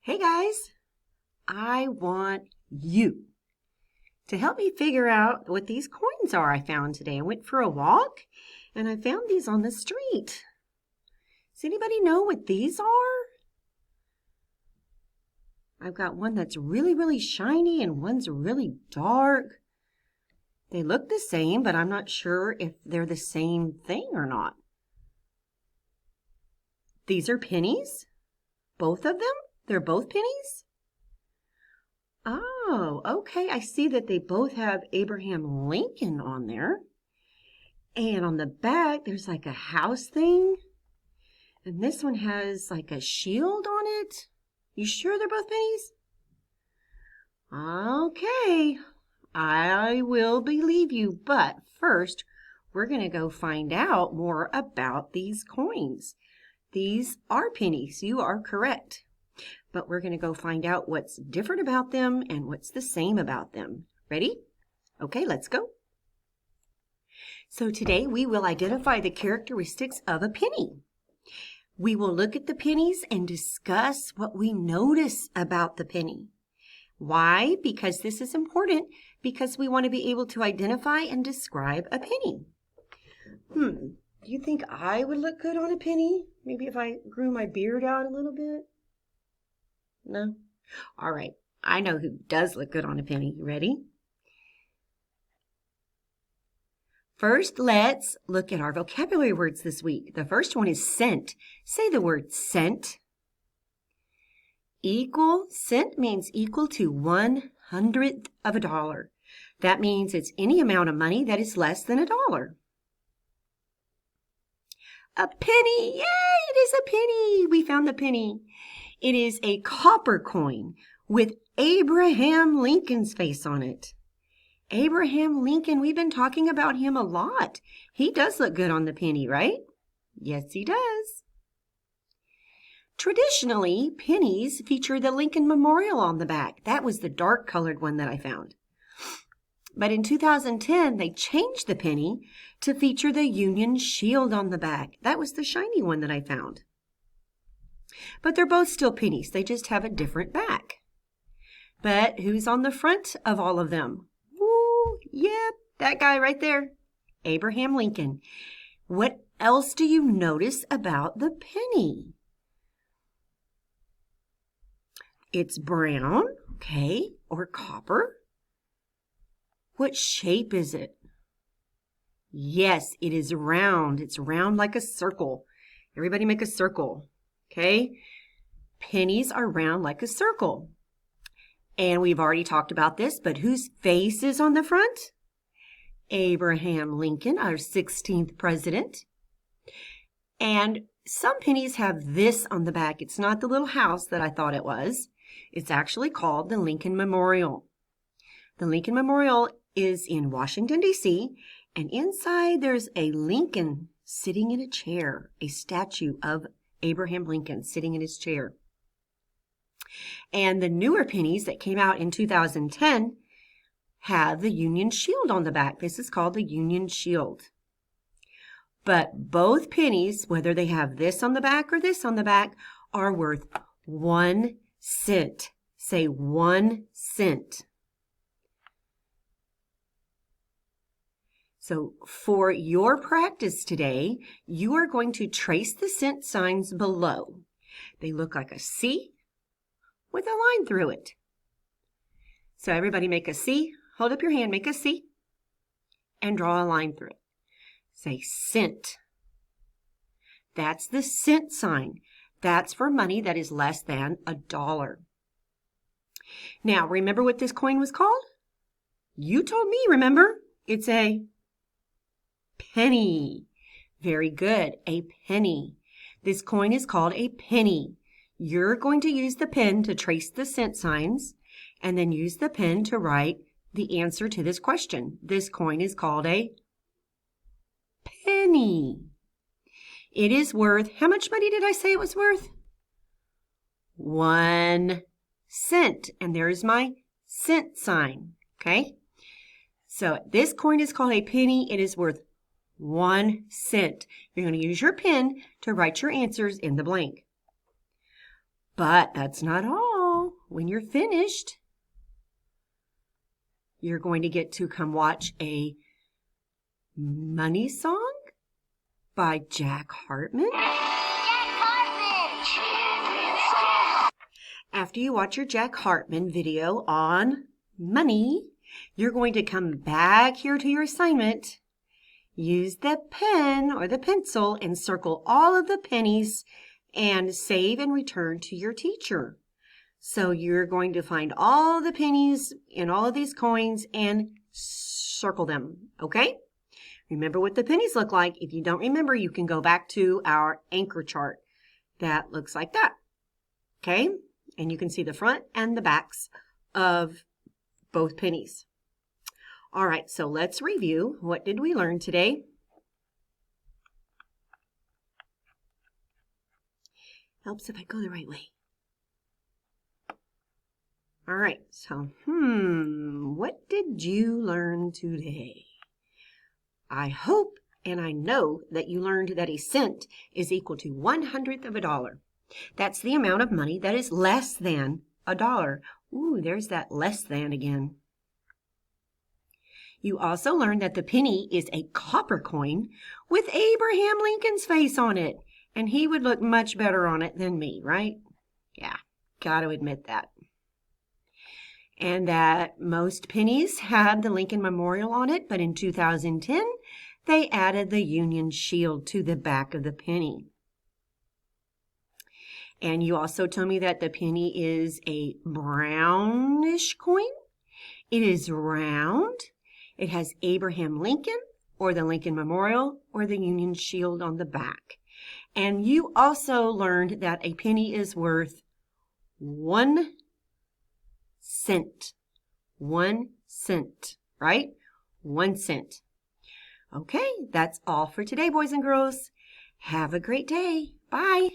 Hey guys, I want you to help me figure out what these coins are I found today. I went for a walk and I found these on the street. Does anybody know what these are? I've got one that's really shiny and one's really dark. They look the same, but I'm not sure if they're the same thing or not. These are pennies? Both of them? They're both pennies? Oh, okay. I see that they both have Abraham Lincoln on there. And on the back, there's like a house thing. And this one has like a shield on it. You sure they're both pennies? Okay, I will believe you. But first, we're going to go find out more about these coins. These are pennies. You are correct. But we're going to go find out what's different about them and what's the same about them. Ready? Okay, let's go. So today we will identify the characteristics of a penny. We will look at the pennies and discuss what we notice about the penny. Why? Because this is important, because we want to be able to identify and describe a penny. Do you think I would look good on a penny? Maybe if I grew my beard out a little bit? No? All right. I know who does look good on a penny. You ready? First, let's look at our vocabulary words this week. The first one is cent. Say the word cent. Equal. Cent means equal to 1/100th of a dollar. That means it's any amount of money that is less than $1. A penny. Yay! It is a penny. We found the penny. It is a copper coin with Abraham Lincoln's face on it. Abraham Lincoln, we've been talking about him a lot. He does look good on the penny, right? Yes, he does. Traditionally, pennies feature the Lincoln Memorial on the back. That was the dark colored one that I found. But in 2010, they changed the penny to feature the Union Shield on the back. That was the shiny one that I found. But they're both still pennies. They just have a different back. But who's on the front of all of them? Ooh, yep, that guy right there, Abraham Lincoln. What else do you notice about the penny? It's brown, okay, or copper. What shape is it? Yes, it is round. It's round like a circle. Everybody make a circle. Okay, pennies are round like a circle. And we've already talked about this, but whose face is on the front? Abraham Lincoln, our 16th president. And some pennies have this on the back. It's not the little house that I thought it was. It's actually called the Lincoln Memorial. The Lincoln Memorial is in Washington, D.C., and inside there's a Lincoln sitting in a chair, a statue of Abraham Lincoln sitting in his chair. And the newer pennies that came out in 2010 have the Union Shield on the back. This is called the Union Shield. But both pennies, whether they have this on the back or this on the back, are worth 1 cent. Say 1 cent. So for your practice today, you are going to trace the cent signs below. They look like a C with a line through it. So everybody make a C. Hold up your hand, make a C, and draw a line through it. Say cent. That's the cent sign. That's for money that is less than $1. Now, remember what this coin was called? You told me, remember? It's a penny. Very good, a penny. This coin is called a penny. You're going to use the pen to trace the cent signs and then use the pen to write the answer to this question. This coin is called a penny. It is worth, how much money did I say it was worth? 1 cent. And there's my cent sign, okay? So this coin is called a penny. It is worth 1 cent. You're going to use your pen to write your answers in the blank. But that's not all. when you're finished, you're going to get to come watch a money song by Jack Hartman. After you watch your Jack Hartman video on money, you're going to come back here to your assignment. Use the pen or the pencil and circle all of the pennies and save and return to your teacher. So you're going to find all the pennies in all of these coins and circle them, okay? Remember what the pennies look like. If you don't remember, you can go back to our anchor chart. That looks like that, okay? And you can see the front and the backs of both pennies. All right, so let's review. What did we learn today? Helps if I go the right way. All right, so, what did you learn today? I hope and I know that you learned that a cent is equal to 1/100th of a dollar. That's the amount of money that is less than a dollar. Ooh, there's that less than again. You also learned that the penny is a copper coin with Abraham Lincoln's face on it. And he would look much better on it than me, right? Yeah, gotta admit that. And that most pennies had the Lincoln Memorial on it, but in 2010, they added the Union Shield to the back of the penny. And you also told me that the penny is a brownish coin. It is round. It has Abraham Lincoln or the Lincoln Memorial or the Union Shield on the back. And you also learned that a penny is worth 1 cent. 1 cent, right? 1 cent. Okay, that's all for today, boys and girls. Have a great day. Bye.